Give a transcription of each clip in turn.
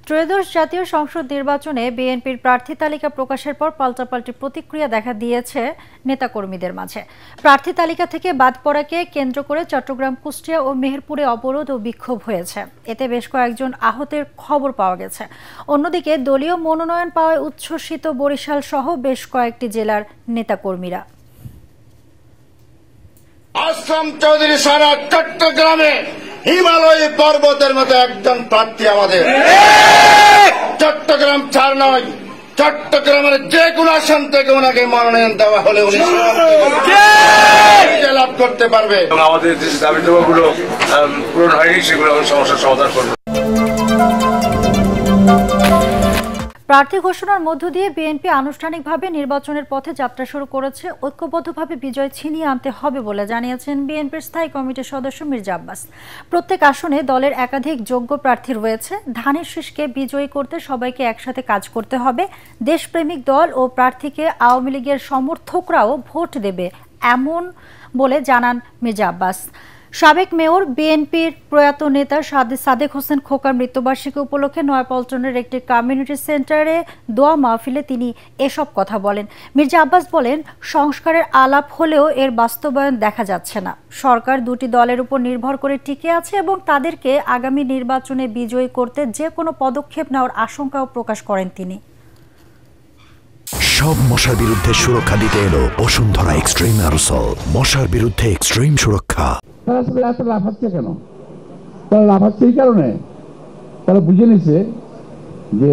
ত্রয়োদশ জাতীয় সংসদ নির্বাচনে বিএনপির প্রার্থী তালিকা প্রকাশের পর পাল্টাপাল্টি প্রতিক্রিয়া দেখা দিয়েছে নেতাকর্মীদের মাঝে। প্রার্থী তালিকা থেকে বাদ পড়াকে কেন্দ্র করে চট্টগ্রাম, কুষ্টিয়া ও মেহেরপুরে অবরোধ ও বিক্ষোভ হয়েছে। এতে বেশ কয়েকজন আহতের খবর পাওয়া গেছে। অন্যদিকে দলীয় মনোনয়ন পাওয়ায় উচ্ছ্বসিত বরিশাল সহ বেশ কয়েকটি জেলার নেতাকর্মীরা। আসলাম চৌধুরী সারা চট্টগ্রামে হিমালয় পর্বতের মতো একজন প্রার্থী আমাদের। চট্টগ্রাম ছাড় নয়, চট্টগ্রামের যে কোনো আসন থেকে ওনাকে মনোনয়ন দেওয়া হলে উনি লাভ করতে পারবে। আমাদের যে দাবি দাবাগুলো পূরণ হয়নি সেগুলো সমস্যার সমাধান করবে। প্রার্থী ঘোষণার মধ্য দিয়ে বিএনপি আনুষ্ঠানিকভাবে নির্বাচনের পথে যাত্রা শুরু করেছে। ঐক্যবদ্ধভাবে বিজয় ছিনিয়ে আনতে হবে বলে জানিয়েছেন বিএনপির স্থায়ী কমিটির সদস্য মির্জা আব্বাস। প্রত্যেক আসনে দলের একাধিক যোগ্য প্রার্থী রয়েছে। ধানের শীষকে বিজয়ী করতে সবাইকে একসাথে কাজ করতে হবে। দেশপ্রেমিক দল ও প্রার্থীকে আওয়ামী লীগের সমর্থকরাও ভোট দেবে, এমন বলে জানান মির্জা আব্বাস। সাবেক মেয়র বিএনপির প্রয়াত নেতা সাদেক হোসেন খোকার মৃত্যুবার্ষিকী উপলক্ষে নয়াপল্টনের একটি কমিউনিটি সেন্টারে দোয়া মাহফিলে তিনি এসব কথা বলেন। মির্জা আব্বাস বলেন, সংস্কারের আলাপ হলেও এর বাস্তবায়ন দেখা যাচ্ছে না। সরকার দুটি দলের উপর নির্ভর করে টিকে আছে এবং তাদেরকে আগামী নির্বাচনে বিজয়ী করতে যে কোনো পদক্ষেপ নেওয়ার আশঙ্কাও প্রকাশ করেন তিনি। সব মশার বিরুদ্ধে সুরক্ষা দিতে এলো বসুন্ধরা এক্সট্রিম অ্যারোসল। মশার বিরুদ্ধে এক্সট্রিম সুরক্ষা। তারা এত লাফাচ্ছে কেন? তারা লাফাচ্ছে এই কারণে, তারা বুঝে নিছে যে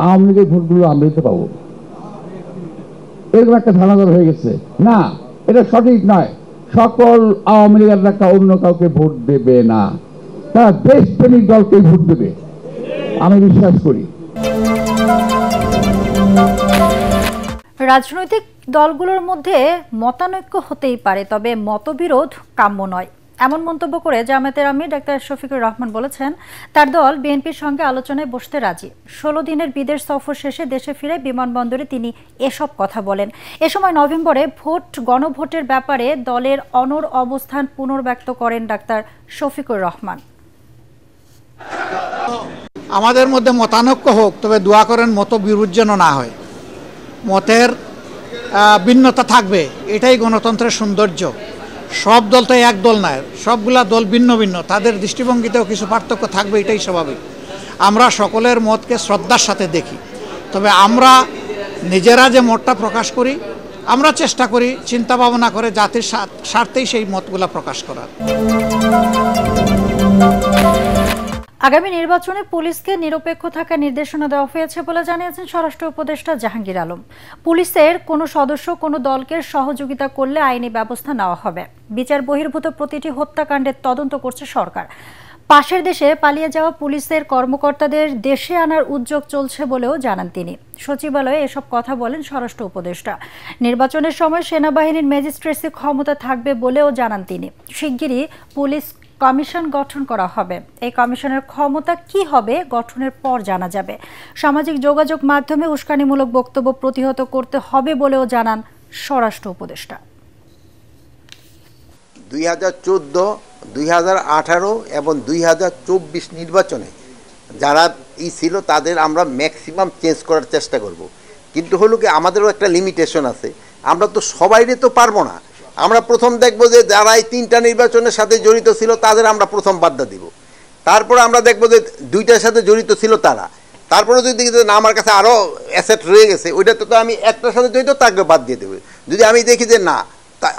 আওয়ামী লীগের ভোটগুলো আমরাই তো পাবো, এরকম একটা ধারণা হয়ে গেছে। না, এটা সঠিক নয়। সকল আওয়ামী লীগের একটা অন্য কাউকে ভোট দেবে না, তারা দেশপ্রেমিক দলকে ভোট দেবে, আমি বিশ্বাস করি। রাজনৈতিক দলগুলোর মধ্যে মতানৈক্য হতেই পারে, তবে মতবিরোধ কাম্য নয়, এমন মন্তব্য করে জামায়াতের আমির ডাক্তার শফিকুর রহমান বলেছেন, তার দল বিএনপির সঙ্গে আলোচনায় বসতে রাজি। 16 দিনের বিদেশ সফর শেষে দেশে ফিরে বিমানবন্দরে তিনি এসব কথা বলেন। এ সময় নভেম্বরে গণভোটের ব্যাপারে দলের অনড় অবস্থান পুনর্ব্যক্ত করেন ডাক্তার শফিকুর রহমান। আমাদের মধ্যে মতানৈক্য হোক, তবে দোয়া করেন মতবিরোধ যেন না হয়। মতের ভিন্নতা থাকবে, এটাই গণতন্ত্রের সৌন্দর্য। সব দল তো এক দল নয়, সবগুলা দল ভিন্ন ভিন্ন, তাদের দৃষ্টিভঙ্গিতেও কিছু পার্থক্য থাকবে, এটাই স্বাভাবিক। আমরা সকলের মতকে শ্রদ্ধার সাথে দেখি, তবে আমরা নিজেরা যে মতটা প্রকাশ করি, আমরা চেষ্টা করি চিন্তা ভাবনা করে জাতির স্বার্থেই সেই মতগুলা প্রকাশ করার। আগামী নির্বাচনে পুলিশকে নিরপেক্ষ থাকার নির্দেশনা দেওয়া হয়েছে বলে জানিয়েছেন স্বরাষ্ট্র উপদেষ্টা জাহাঙ্গীর আলম। পুলিশের কোনো সদস্য কোনো দলকে সহযোগিতা করলে আইনি ব্যবস্থা নেওয়া হবে। বিচার বহির্ভূত প্রতিটি হত্যাকাণ্ডের তদন্ত করছে সরকার। পাশের দেশে পালিয়ে যাওয়া পুলিশের কর্মকর্তাদের দেশে আনার উদ্যোগ চলছে বলেও জানান তিনি। সচিবালয়ে এসব কথা বলেন স্বরাষ্ট্র উপদেষ্টা। নির্বাচনের সময় সেনাবাহিনীর ম্যাজিস্ট্রেসি ক্ষমতা থাকবে বলেও জানান তিনি। শিগগিরই পুলিশ কমিশন গঠন করা হবে। এই কমিশনের ক্ষমতা কি হবে গঠনের পর জানা যাবে। সামাজিক যোগাযোগ মাধ্যমে উস্কানিমূলক বক্তব্য প্রতিহত করতে হবে বলেও জানান স্বরাষ্ট্র উপদেষ্টা। 2014, 2018 এবং 2024 নির্বাচনে যারা ছিল তাদের আমরা ম্যাক্সিমাম চেঞ্জ করার চেষ্টা করব, কিন্তু হলো কি আমাদেরও একটা লিমিটেশন আছে। আমরা তো সবাইরে তো পারবো না। আমরা প্রথম দেখব যে যারা এই 3টা নির্বাচনের সাথে জড়িত ছিল তাদের আমরা প্রথম বাদ দিব। তারপরে আমরা দেখব যে 2টার সাথে জড়িত ছিল তারা। তারপরে যদি দেখি যে না আমার কাছে আরও অ্যাসেট রয়ে গেছে, ওইটাতে তো আমি একটার সাথে জড়িত তাকে বাদ দিয়ে দেবো। যদি আমি দেখি যে না,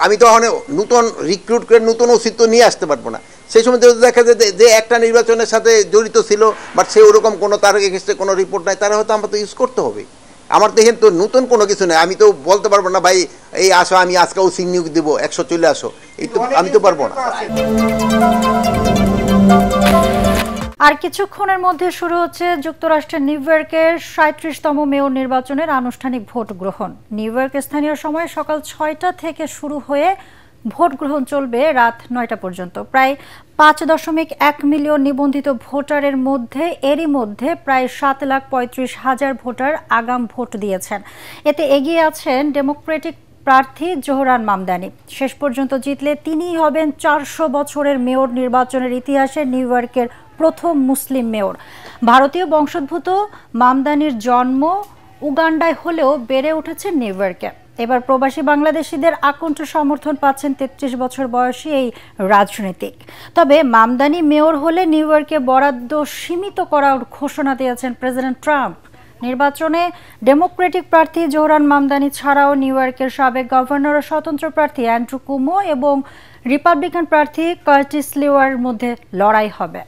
আমি তো ওখানে নতুন রিক্রুট করে নতুন অস্তিত্ব নিয়ে আসতে পারবো না। সেই সময় যদি দেখা যায় যে একটা নির্বাচনের সাথে জড়িত ছিল বাট সে ওরকম কোনো তার এগেইনস্টে কোনো রিপোর্ট নাই, তারা হয়তো আমরা তো ইউজ করতে হবে। আমার দেখেন তো নতুন কোনো কিছু নেই। আমি তো বলতে পারবো না ভাই এই আসো আমি আজকে ওসি নিয়োগ দেবো 100 চলে আসো, এই তো আমি তো পারবো না। আর কিছুক্ষণের মধ্যে শুরু হচ্ছে যুক্তরাষ্ট্রের নিউ ইয়র্কের 37তম মেয়র নির্বাচনের আনুষ্ঠানিক ভোট গ্রহণ। নিউ ইয়র্কের স্থানীয় সময় সকাল 6টা থেকে শুরু হয়ে ভোট গ্রহণ চলবে রাত 9টা পর্যন্ত। প্রায় 5.1 মিলিয়ন নিবন্ধিত ভোটারের মধ্যে এরই মধ্যে প্রায় 7,35,000 ভোটার আগাম ভোট দিয়েছেন। এতে এগিয়ে আছেন ডেমোক্রেটিক প্রার্থী জোহরান মামদানি। শেষ পর্যন্ত জিতলে তিনিই হবেন 400 বছরের মেয়র নির্বাচনের ইতিহাসে নিউ ইয়র্কের প্রথম মুসলিম মেয়র। ভারতীয় বংশোদ্ভূত মামদানির জন্ম উগান্ডায় হলেও বেড়ে উঠেছেন নিউ ইয়র্কে। এবার প্রবাসী বাংলাদেশিদের আকণ্ঠ সমর্থন পাচ্ছেন 33 বছর বয়সী এই রাজনীতিক। তবে মামদানি মেয়র হলে নিউ ইয়র্কে বরাদ্দ সীমিত করার ঘোষণা দিয়েছেন প্রেসিডেন্ট ট্রাম্প। নির্বাচনে ডেমোক্রেটিক প্রার্থী জোহরান মামদানি ছাড়াও নিউ ইয়র্কের সাবেক গভর্নর ও স্বতন্ত্র প্রার্থী অ্যান্ড্রু কুমো এবং রিপাবলিকান প্রার্থী কার্টিস লিওয়ার মধ্যে লড়াই হবে।